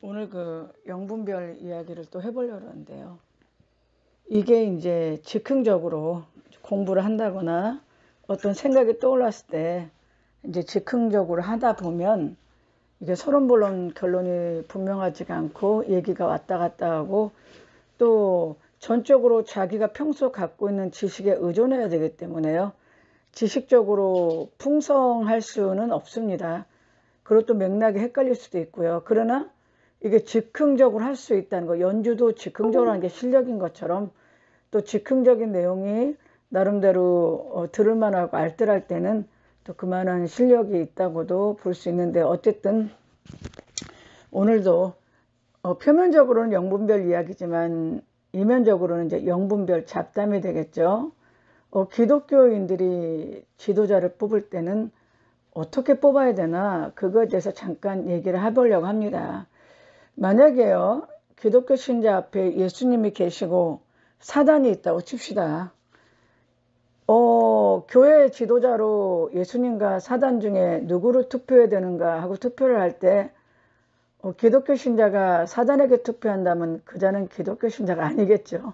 오늘 그 영분별 이야기를 또 해보려고 하는데요. 이게 이제 즉흥적으로 공부를 한다거나 어떤 생각이 떠올랐을 때 이제 즉흥적으로 하다 보면 이게 서론본론 결론이 분명하지가 않고 얘기가 왔다 갔다 하고 또 전적으로 자기가 평소 갖고 있는 지식에 의존해야 되기 때문에요. 지식적으로 풍성할 수는 없습니다. 그리고 또 맥락이 헷갈릴 수도 있고요. 그러나 이게 즉흥적으로 할 수 있다는 거, 연주도 즉흥적으로 하는 게 실력인 것처럼 또 즉흥적인 내용이 나름대로 들을만하고 알뜰할 때는 또 그만한 실력이 있다고도 볼 수 있는데, 어쨌든 오늘도 표면적으로는 영분별 이야기지만 이면적으로는 이제 영분별 잡담이 되겠죠. 기독교인들이 지도자를 뽑을 때는 어떻게 뽑아야 되나, 그거에 대해서 잠깐 얘기를 해보려고 합니다. 만약에요, 기독교 신자 앞에 예수님이 계시고 사단이 있다고 칩시다. 교회 지도자로 예수님과 사단 중에 누구를 투표해야 되는가 하고 투표를 할 때 기독교 신자가 사단에게 투표한다면 그자는 기독교 신자가 아니겠죠.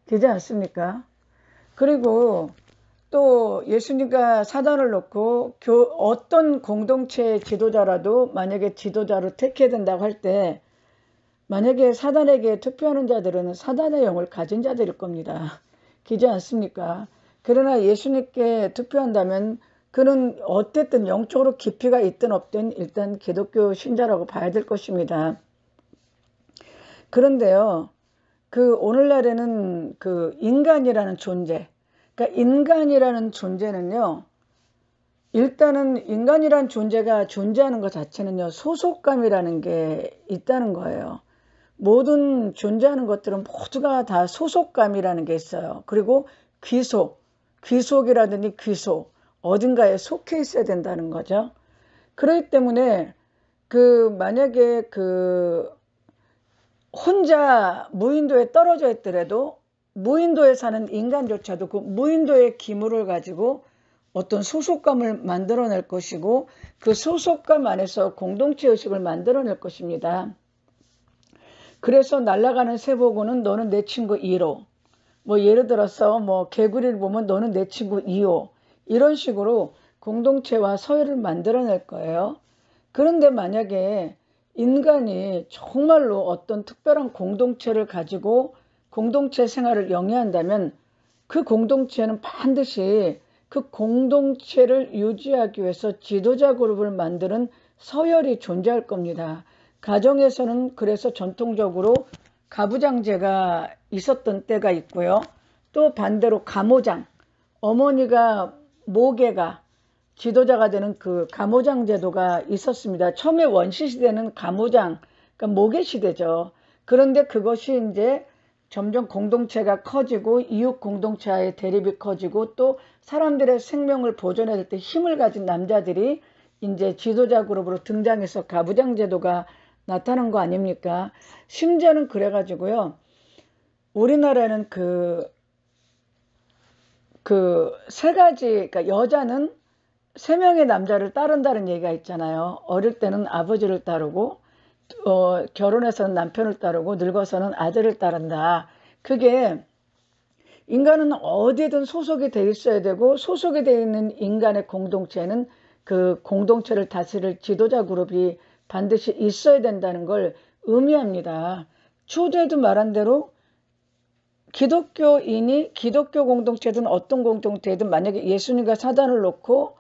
그렇지 않습니까? 그리고 또 예수님과 사단을 놓고 어떤 공동체의 지도자라도 만약에 지도자로 택해야 된다고 할 때 만약에 사단에게 투표하는 자들은 사단의 영을 가진 자들일 겁니다. 그렇지 않습니까? 그러나 예수님께 투표한다면 그는 어쨌든 영적으로 깊이가 있든 없든 일단 기독교 신자라고 봐야 될 것입니다. 그런데요, 오늘날에는 인간이라는 존재, 그러니까 인간이라는 존재는요, 일단은 인간이란 존재가 존재하는 것 자체는요, 소속감이라는 게 있다는 거예요. 모든 존재하는 것들은 모두가 다 소속감이라는 게 있어요. 그리고 귀속이라든지 귀속, 어딘가에 속해 있어야 된다는 거죠. 그렇기 때문에 만약에 혼자 무인도에 떨어져 있더라도 무인도에 사는 인간조차도 그 무인도의 기물을 가지고 어떤 소속감을 만들어낼 것이고 그 소속감 안에서 공동체 의식을 만들어낼 것입니다. 그래서 날아가는 새 보고는 너는 내 친구 1호, 예를 들어서 개구리를 보면 너는 내 친구 2호, 이런 식으로 공동체와 서열을 만들어낼 거예요. 그런데 만약에 인간이 정말로 어떤 특별한 공동체를 가지고 공동체 생활을 영위한다면 그 공동체는 반드시 그 공동체를 유지하기 위해서 지도자 그룹을 만드는 서열이 존재할 겁니다. 가정에서는 그래서 전통적으로 가부장제가 있었던 때가 있고요. 또 반대로 가모장, 어머니가 모계가 지도자가 되는 그 가모장 제도가 있었습니다. 처음에 원시시대는 가모장, 그러니까 모계시대죠. 그런데 그것이 이제 점점 공동체가 커지고 이웃 공동체와의 대립이 커지고 또 사람들의 생명을 보존해야 될 때 힘을 가진 남자들이 이제 지도자 그룹으로 등장해서 가부장 제도가 나타난 거 아닙니까? 심지어는 그래가지고요. 우리나라는 세 가지, 그러니까 여자는 3명의 남자를 따른다는 얘기가 있잖아요. 어릴 때는 아버지를 따르고, 결혼해서는 남편을 따르고, 늙어서는 아들을 따른다. 그게 인간은 어디든 소속이 돼 있어야 되고, 소속이 돼 있는 인간의 공동체는 그 공동체를 다스릴 지도자 그룹이 반드시 있어야 된다는 걸 의미합니다. 초대에도 말한 대로 기독교인이 기독교 공동체든 어떤 공동체든 만약에 예수님과 사단을 놓고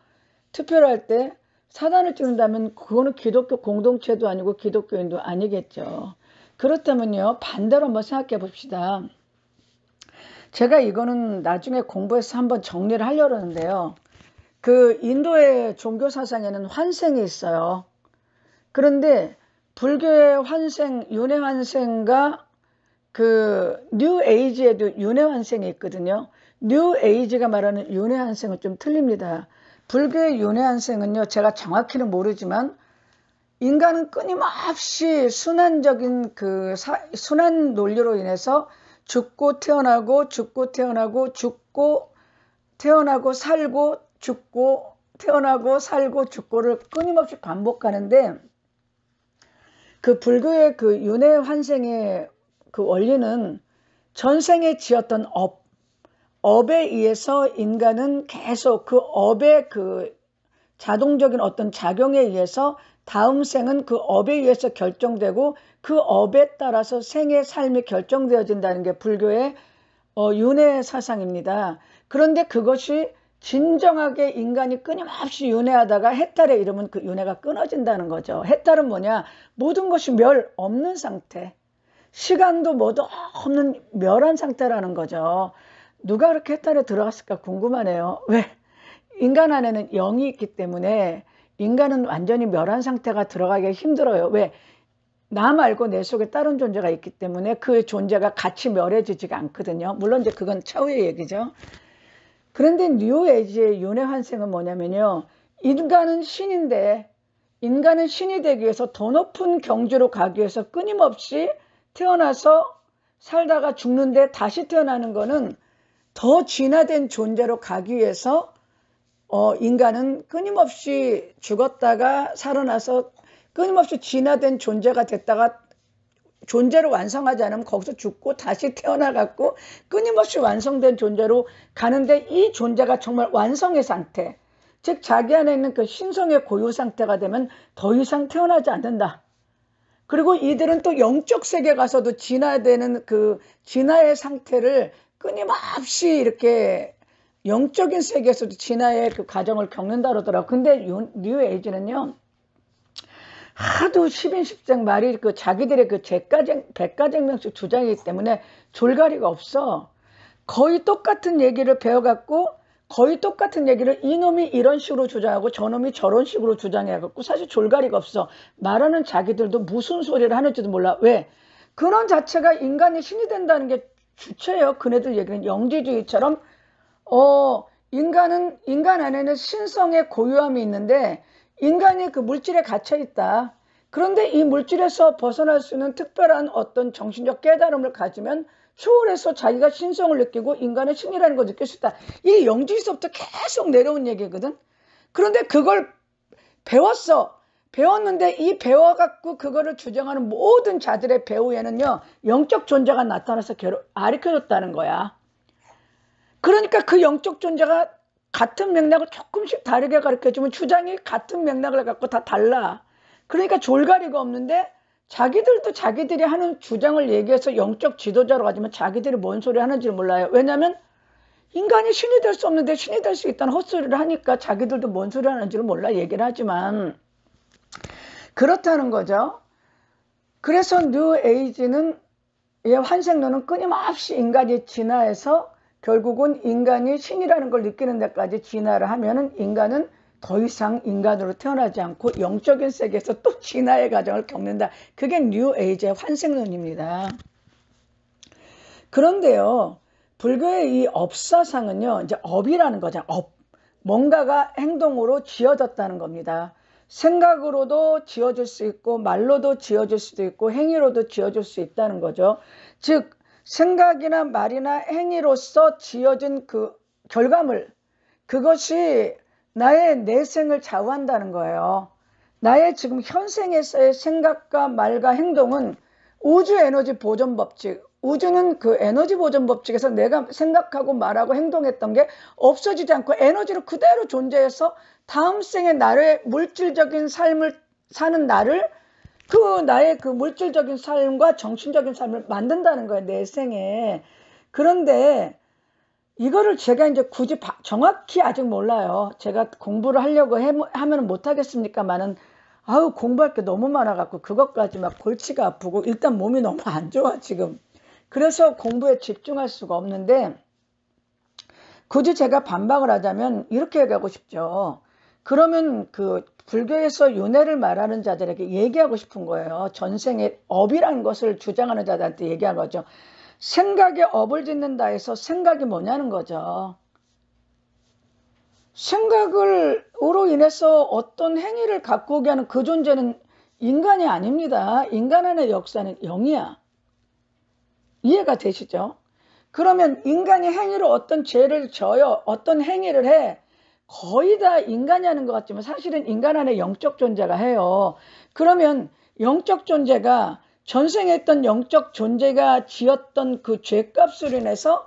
투표를 할 때 사단을 찍는다면 그거는 기독교 공동체도 아니고 기독교인도 아니겠죠. 그렇다면요, 반대로 한번 생각해 봅시다. 제가 이거는 나중에 공부해서 한번 정리를 하려고 하는데요. 인도의 종교 사상에는 환생이 있어요. 그런데 불교의 환생, 윤회 환생과 뉴 에이지에도 윤회 환생이 있거든요. 뉴 에이지가 말하는 윤회 환생은 좀 틀립니다. 불교의 윤회 환생은요, 제가 정확히는 모르지만 인간은 끊임없이 순환적인 순환 논리로 인해서 죽고 태어나고 죽고 태어나고 죽고 태어나고 살고 죽고 태어나고 살고 죽고를 끊임없이 반복하는데 그 불교의 그 윤회 환생의 그 원리는 전생에 지었던 업에 의해서 인간은 계속 그 업의 그 자동적인 어떤 작용에 의해서 다음 생은 그 업에 의해서 결정되고 그 업에 따라서 생의 삶이 결정되어진다는 게 불교의 윤회 사상입니다. 그런데 그것이 진정하게 인간이 끊임없이 윤회하다가 해탈에 이르면 그 윤회가 끊어진다는 거죠. 해탈은 뭐냐? 모든 것이 멸 없는 상태. 시간도 뭐도 없는 멸한 상태라는 거죠. 누가 그렇게 해탈에 들어갔을까 궁금하네요. 왜? 인간 안에는 영이 있기 때문에 인간은 완전히 멸한 상태가 들어가기가 힘들어요. 왜? 나 말고 내 속에 다른 존재가 있기 때문에 그 존재가 같이 멸해지지가 않거든요. 물론 이제 그건 차후의 얘기죠. 그런데 뉴에이지의 윤회 환생은 뭐냐면요. 인간은 신인데 인간은 신이 되기 위해서 더 높은 경지로 가기 위해서 끊임없이 태어나서 살다가 죽는데 다시 태어나는 거는 더 진화된 존재로 가기 위해서 인간은 끊임없이 죽었다가 살아나서 끊임없이 진화된 존재가 됐다가 존재를 완성하지 않으면 거기서 죽고 다시 태어나갖고 끊임없이 완성된 존재로 가는데 이 존재가 정말 완성의 상태, 즉 자기 안에 있는 그 신성의 고유 상태가 되면 더 이상 태어나지 않는다. 그리고 이들은 또 영적 세계 가서도 진화되는 그 진화의 상태를 끊임없이 이렇게 영적인 세계에서도 진화의 그 과정을 겪는다 그러더라고요. 근데 뉴에이지는요. 하도 10인 10색 말이 그 자기들의 그 백가쟁명식 주장이기 때문에 졸가리가 없어. 거의 똑같은 얘기를 배워갖고 거의 똑같은 얘기를 이놈이 이런 식으로 주장하고 저놈이 저런 식으로 주장해갖고 사실 졸가리가 없어. 말하는 자기들도 무슨 소리를 하는지도 몰라. 왜? 그런 자체가 인간이 신이 된다는 게 주체예요. 그네들 얘기는 영지주의처럼 인간 안에는 신성의 고유함이 있는데 인간이 그 물질에 갇혀 있다. 그런데 이 물질에서 벗어날 수 있는 특별한 어떤 정신적 깨달음을 가지면 초월해서 자기가 신성을 느끼고 인간의 신이라는 걸 느낄 수 있다. 이 영지에서부터 계속 내려온 얘기거든. 그런데 그걸 배웠는데 이 배워갖고 그거를 주장하는 모든 자들의 배후에는요. 영적 존재가 나타나서 가르쳐줬다는 거야. 그러니까 그 영적 존재가 같은 맥락을 조금씩 다르게 가르쳐주면 주장이 같은 맥락을 갖고 다 달라. 그러니까 졸가리가 없는데 자기들도 자기들이 하는 주장을 얘기해서 영적 지도자로 가지면 자기들이 뭔 소리 하는지를 몰라요. 왜냐하면 인간이 신이 될 수 없는데 신이 될 수 있다는 헛소리를 하니까 자기들도 뭔 소리 하는지를 몰라 얘기를 하지만 그렇다는 거죠. 그래서 뉴에이지는 환생론은 끊임없이 인간이 진화해서 결국은 인간이 신이라는 걸 느끼는 데까지 진화를 하면은 인간은 더 이상 인간으로 태어나지 않고 영적인 세계에서 또 진화의 과정을 겪는다. 그게 뉴에이지의 환생론입니다. 그런데요, 불교의 이 업사상은요, 이제 업이라는 거죠. 뭔가가 행동으로 지어졌다는 겁니다. 생각으로도 지어질 수 있고, 말로도 지어질 수도 있고, 행위로도 지어질 수 있다는 거죠. 즉, 생각이나 말이나 행위로서 지어진 그 결과물, 그것이 나의 내생을 좌우한다는 거예요. 나의 지금 현생에서의 생각과 말과 행동은 우주 에너지 보존 법칙, 우주는 그 에너지 보존 법칙에서 내가 생각하고 말하고 행동했던 게 없어지지 않고 에너지로 그대로 존재해서 다음 생에 나의 물질적인 삶을 사는 나를 그 나의 그 물질적인 삶과 정신적인 삶을 만든다는 거예요. 내 생에. 그런데 이거를 제가 이제 굳이 정확히 아직 몰라요. 제가 공부를 하려고 하면 못하겠습니까만은 공부할 게 너무 많아갖고 그것까지 막 골치가 아프고 일단 몸이 너무 안 좋아 지금. 그래서 공부에 집중할 수가 없는데 굳이 제가 반박을 하자면 이렇게 얘기하고 싶죠. 그러면 그 불교에서 윤회를 말하는 자들에게 얘기하고 싶은 거예요. 전생의 업이라는 것을 주장하는 자들한테 얘기한 거죠. 생각에 업을 짓는다 해서 생각이 뭐냐는 거죠. 생각으로 인해서 어떤 행위를 갖고 오게 하는 그 존재는 인간이 아닙니다. 인간 안의 역사는 영이야. 이해가 되시죠? 그러면 인간이 행위로 어떤 죄를 져요. 어떤 행위를 해. 거의 다 인간이 하는 것 같지만 사실은 인간 안에 영적 존재가 해요. 그러면 영적 존재가 전생에 있던 영적 존재가 지었던 그 죄값으로 인해서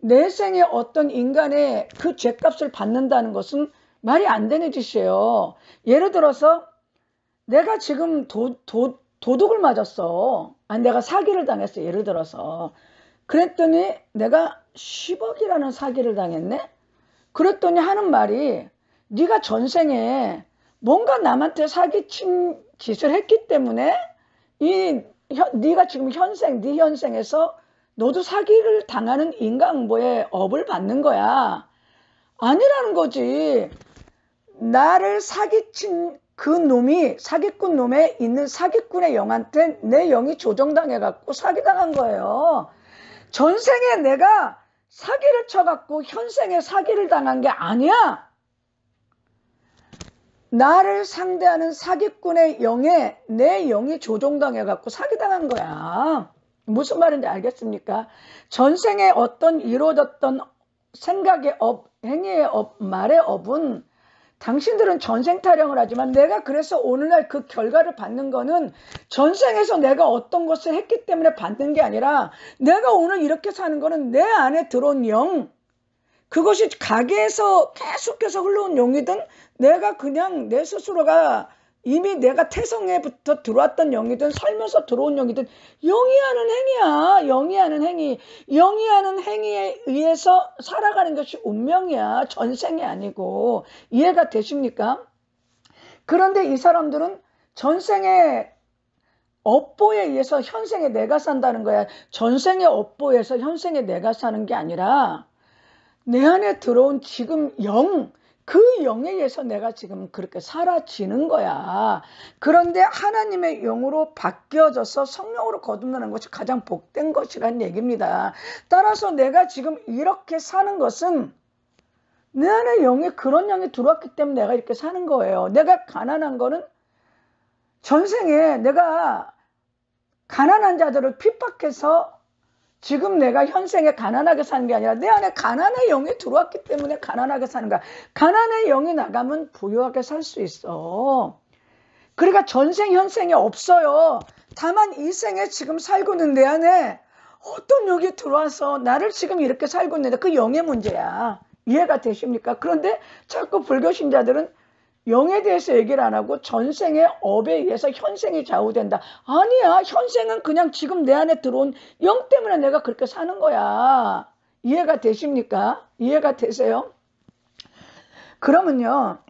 내 생에 어떤 인간의 그 죄값을 받는다는 것은 말이 안 되는 짓이에요. 예를 들어서 내가 지금 도둑을 맞았어. 아니 내가 사기를 당했어. 예를 들어서. 그랬더니 내가 10억이라는 사기를 당했네. 그랬더니 하는 말이 네가 전생에 뭔가 남한테 사기친 짓을 했기 때문에 네가 지금 네 현생에서 너도 사기를 당하는 인간보의 업을 받는 거야. 아니라는 거지. 나를 사기친 그 놈이 사기꾼 놈에 있는 사기꾼의 영한테 내 영이 조종당해갖고 사기당한 거예요. 전생에 내가 사기를 쳐갖고 현생에 사기를 당한 게 아니야. 나를 상대하는 사기꾼의 영에 내 영이 조종당해갖고 사기당한 거야. 무슨 말인지 알겠습니까? 전생에 어떤 이루어졌던 생각의 업, 행위의 업, 말의 업은 당신들은 전생 타령을 하지만 내가 그래서 오늘날 그 결과를 받는 거는 전생에서 내가 어떤 것을 했기 때문에 받는 게 아니라 내가 오늘 이렇게 사는 거는 내 안에 들어온 영, 그것이 가게에서 계속해서 흘러온 영이든 내가 그냥 내 스스로가 이미 내가 태성에부터 들어왔던 영이든 살면서 들어온 영이든 영이 하는 행위야. 영이 하는 행위. 영이 하는 행위에 의해서 살아가는 것이 운명이야. 전생이 아니고. 이해가 되십니까? 그런데 이 사람들은 전생의 업보에 의해서 현생에 내가 산다는 거야. 전생의 업보에서 현생에 내가 사는 게 아니라 내 안에 들어온 지금 영, 그 영에 의해서 내가 지금 그렇게 사라지는 거야. 그런데 하나님의 영으로 바뀌어져서 성령으로 거듭나는 것이 가장 복된 것이란 얘기입니다. 따라서 내가 지금 이렇게 사는 것은 내 안에 영이 그런 영이 들어왔기 때문에 내가 이렇게 사는 거예요. 내가 가난한 거는 전생에 내가 가난한 자들을 핍박해서 지금 내가 현생에 가난하게 사는 게 아니라 내 안에 가난의 영이 들어왔기 때문에 가난하게 사는 거야. 가난의 영이 나가면 부유하게 살 수 있어. 그러니까 전생 현생이 없어요. 다만 이 생에 지금 살고 있는 내 안에 어떤 영이 들어와서 나를 지금 이렇게 살고 있는데 그 영의 문제야. 이해가 되십니까? 그런데 자꾸 불교 신자들은 영에 대해서 얘기를 안 하고 전생의 업에 의해서 현생이 좌우된다. 아니야. 현생은 그냥 지금 내 안에 들어온 영 때문에 내가 그렇게 사는 거야. 이해가 되십니까? 이해가 되세요? 그러면요.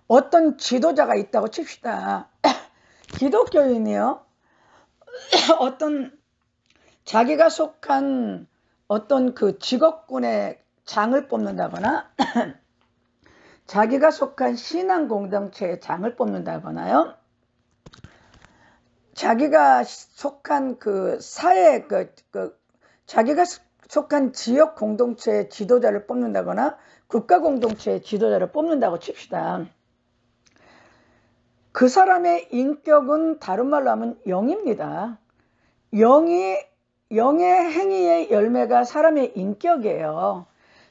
어떤 지도자가 있다고 칩시다. 기독교인이요. 어떤 자기가 속한 어떤 그 직업군의 장을 뽑는다거나 자기가 속한 신앙 공동체의 장을 뽑는다거나요. 자기가 속한 그 사회 자기가 속한 지역 공동체의 지도자를 뽑는다거나 국가 공동체의 지도자를 뽑는다고 칩시다. 그 사람의 인격은 다른 말로 하면 영입니다. 영의 행위의 열매가 사람의 인격이에요.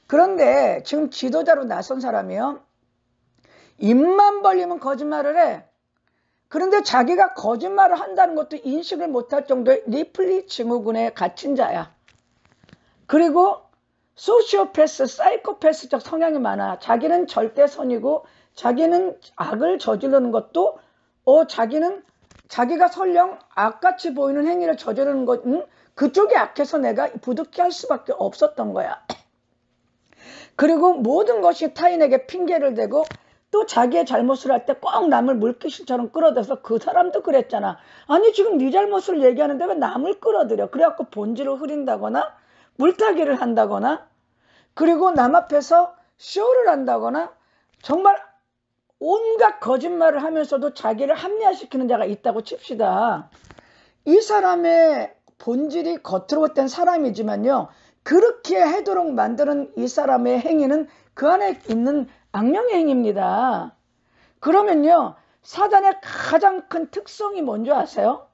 그런데 지금 지도자로 나선 사람이요. 입만 벌리면 거짓말을 해. 그런데 자기가 거짓말을 한다는 것도 인식을 못할 정도의 리플리 증후군에 갇힌 자야. 그리고 소시오패스, 사이코패스적 성향이 많아. 자기는 절대선이고 자기는 악을 저지르는 것도 자기가 설령 악같이 보이는 행위를 저지르는 것은 그쪽이 악해서 내가 부득이 할 수밖에 없었던 거야. 그리고 모든 것이 타인에게 핑계를 대고 또 자기의 잘못을 할 때 꼭 남을 물귀신처럼 끌어들여서 그 사람도 그랬잖아. 아니 지금 네 잘못을 얘기하는데 왜 남을 끌어들여. 그래갖고 본질을 흐린다거나 물타기를 한다거나 그리고 남 앞에서 쇼를 한다거나 정말 온갖 거짓말을 하면서도 자기를 합리화시키는 자가 있다고 칩시다. 이 사람의 본질이 겉으로 볼 땐 사람이지만요. 그렇게 하도록 만드는 이 사람의 행위는 그 안에 있는 악령의 행위입니다. 그러면요. 사단의 가장 큰 특성이 뭔지 아세요?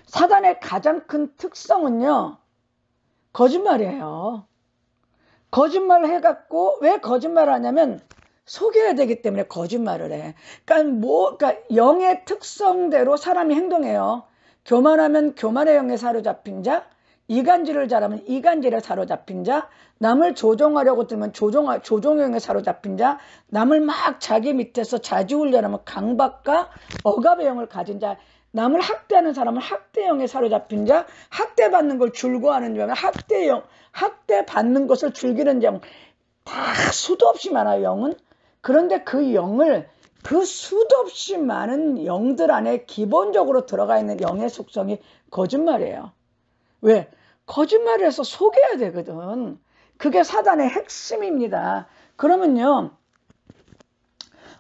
사단의 가장 큰 특성은요. 거짓말이에요. 거짓말을 해갖고 왜 거짓말을 하냐면 속여야 되기 때문에 거짓말을 해. 그러니까 영의 특성대로 사람이 행동해요. 교만하면 교만의 영에 사로잡힌 자, 이간질을 잘하면 이간질에 사로잡힌 자, 남을 조종하려고 들면 조종형에 사로잡힌 자, 남을 막 자기 밑에서 자지훈련하면 강박과 억압의 영을 가진 자, 남을 학대하는 사람은 학대형에 사로잡힌 자, 학대받는 걸 즐거워하는 자, 학대받는 것을 즐기는 영, 다 수도 없이 많아요, 영은. 그런데 그 영을, 그 수도 없이 많은 영들 안에 기본적으로 들어가 있는 영의 속성이 거짓말이에요. 왜? 거짓말을 해서 속여야 되거든. 그게 사단의 핵심입니다. 그러면요,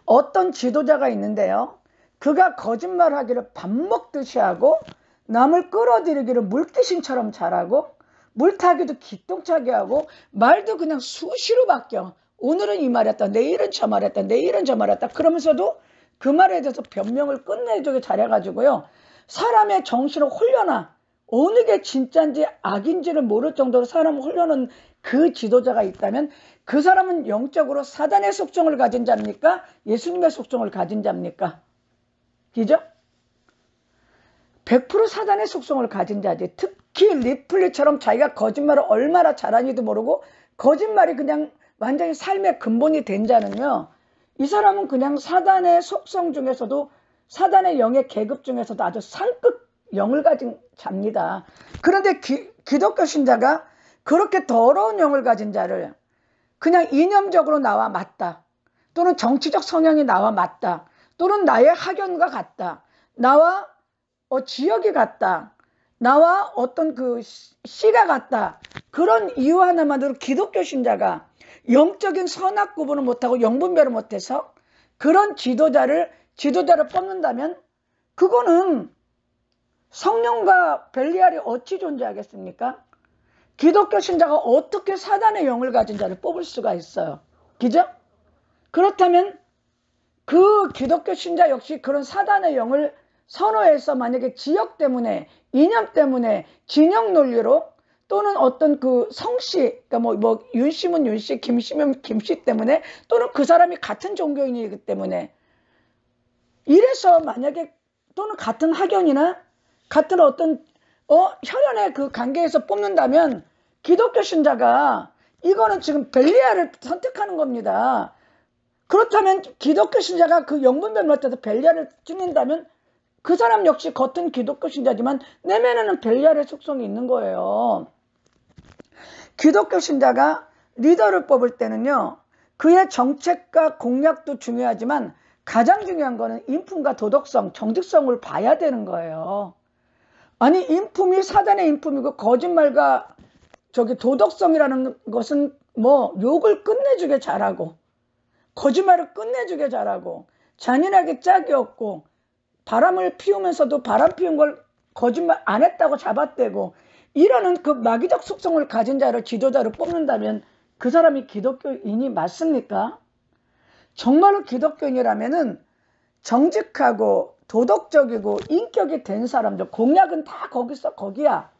어떤 지도자가 있는데요, 그가 거짓말하기를 밥 먹듯이 하고 남을 끌어들이기를 물귀신처럼 잘하고 물타기도 기똥차게 하고 말도 그냥 수시로 바뀌어. 오늘은 이 말했다, 내일은 저 말했다, 내일은 저 말했다. 그러면서도 그 말에 대해서 변명을 끝내주게 잘해가지고요, 사람의 정신을 홀려놔. 어느 게 진짜인지 악인지를 모를 정도로 사람을 홀려놓은 그 지도자가 있다면 그 사람은 영적으로 사단의 속성을 가진 자입니까? 예수님의 속성을 가진 자입니까? 그죠? 100% 사단의 속성을 가진 자지. 특히 리플리처럼 자기가 거짓말을 얼마나 잘하는지도 모르고 거짓말이 그냥 완전히 삶의 근본이 된 자는요, 이 사람은 그냥 사단의 속성 중에서도, 사단의 영의 계급 중에서도 아주 상급 영을 가진 자입니다. 그런데 기독교 신자가 그렇게 더러운 영을 가진 자를 그냥 이념적으로 나와 맞다, 또는 정치적 성향이 나와 맞다, 또는 나의 학연과 같다, 나와 지역이 같다, 나와 어떤 그 씨가 같다, 그런 이유 하나만으로 기독교 신자가 영적인 선악 구분을 못하고 영분별을 못해서 그런 지도자를 뽑는다면 그거는 성령과 벨리알이 어찌 존재하겠습니까? 기독교 신자가 어떻게 사단의 영을 가진 자를 뽑을 수가 있어요? 그죠? 그렇다면 그 기독교 신자 역시 그런 사단의 영을 선호해서 만약에 지역 때문에, 이념 때문에, 진영 논리로, 또는 어떤 그 성씨, 그러니까 윤씨면 윤씨, 김씨면 김씨 때문에, 또는 그 사람이 같은 종교인이기 때문에, 이래서 만약에, 또는 같은 학연이나 같은 어떤 혈연의 그 관계에서 뽑는다면 기독교 신자가 이거는 지금 벨리알을 선택하는 겁니다. 그렇다면 기독교 신자가 그 영분별 못해서 벨리알을 찍는다면 그 사람 역시 겉은 기독교 신자지만 내면에는 벨리알의 속성이 있는 거예요. 기독교 신자가 리더를 뽑을 때는요, 그의 정책과 공약도 중요하지만 가장 중요한 거는 인품과 도덕성, 정직성을 봐야 되는 거예요. 아니, 인품이 사단의 인품이고 거짓말과 도덕성이라는 것은 욕을 끝내주게 잘하고 거짓말을 끝내주게 잘하고 잔인하게 짝이 없고 바람을 피우면서도 바람 피운 걸 거짓말 안 했다고 잡아떼고 이러는 그 마귀적 속성을 가진 자를 지도자를 뽑는다면 그 사람이 기독교인이 맞습니까? 정말로 기독교인이라면은 정직하고 도덕적이고 인격이 된 사람들, 공약은 다 거기야.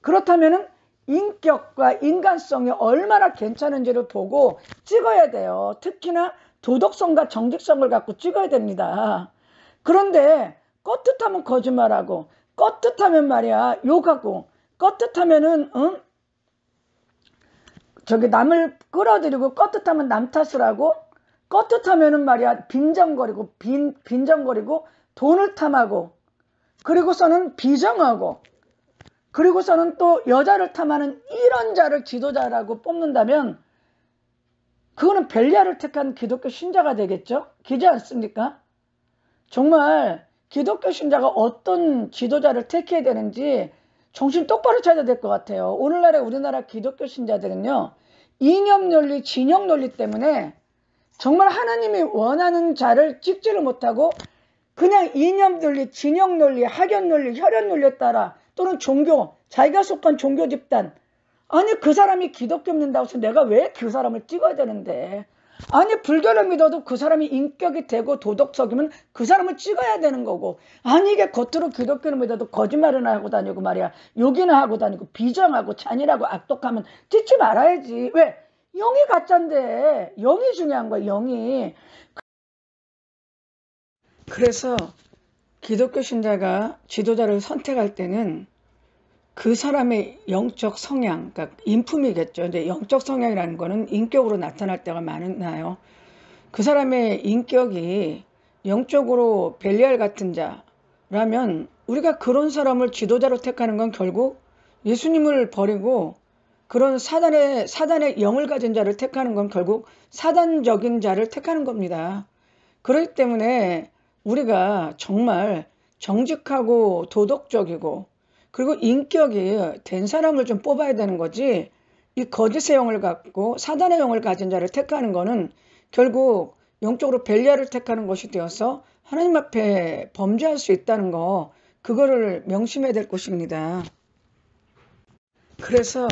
그렇다면은 인격과 인간성이 얼마나 괜찮은지를 보고 찍어야 돼요. 특히나 도덕성과 정직성을 갖고 찍어야 됩니다. 그런데 껐듯하면 거짓말하고 껐듯하면 말이야 욕하고 껐듯하면은 남을 끌어들이고 껐듯하면 남 탓을 하고 껐듯하면은 말이야 빈정거리고 돈을 탐하고 그리고서는 비정하고 그리고서는 또 여자를 탐하는 이런 자를 지도자라고 뽑는다면 그거는 벨리알을 택한 기독교 신자가 되겠죠? 그렇지 않습니까? 정말 기독교 신자가 어떤 지도자를 택해야 되는지 정신 똑바로 차려야 될 것 같아요. 오늘날의 우리나라 기독교 신자들은요, 이념 논리, 진영 논리 때문에 정말 하나님이 원하는 자를 찍지를 못하고 그냥 이념 논리, 진영 논리, 학연 논리, 혈연 논리에 따라 또는 종교, 자기가 속한 종교 집단, 아니 그 사람이 기독교 믿는다고 해서 내가 왜 그 사람을 찍어야 되는데, 아니 불교를 믿어도 그 사람이 인격이 되고 도덕적이면 그 사람을 찍어야 되는 거고, 아니 이게 겉으로 기독교를 믿어도 거짓말을 하고 다니고 말이야, 욕이나 하고 다니고 비정하고 잔인하고 악독하면 찍지 말아야지. 왜? 영이 가짜인데 영이 중요한 거야. 영이. 그래서 기독교 신자가 지도자를 선택할 때는 그 사람의 영적 성향, 그러니까 인품이겠죠. 근데 영적 성향이라는 거는 인격으로 나타날 때가 많나요? 그 사람의 인격이 영적으로 벨리알 같은 자라면 우리가 그런 사람을 지도자로 택하는 건 결국 예수님을 버리고 그런 사단의 영을 가진 자를 택하는 건 결국 사단적인 자를 택하는 겁니다. 그렇기 때문에 우리가 정말 정직하고 도덕적이고 그리고 인격이 된 사람을 좀 뽑아야 되는 거지, 이 거짓의 영을 갖고 사단의 영을 가진 자를 택하는 거는 결국 영적으로 벨리알을 택하는 것이 되어서 하나님 앞에 범죄할 수 있다는 거, 그거를 명심해야 될 것입니다. 그래서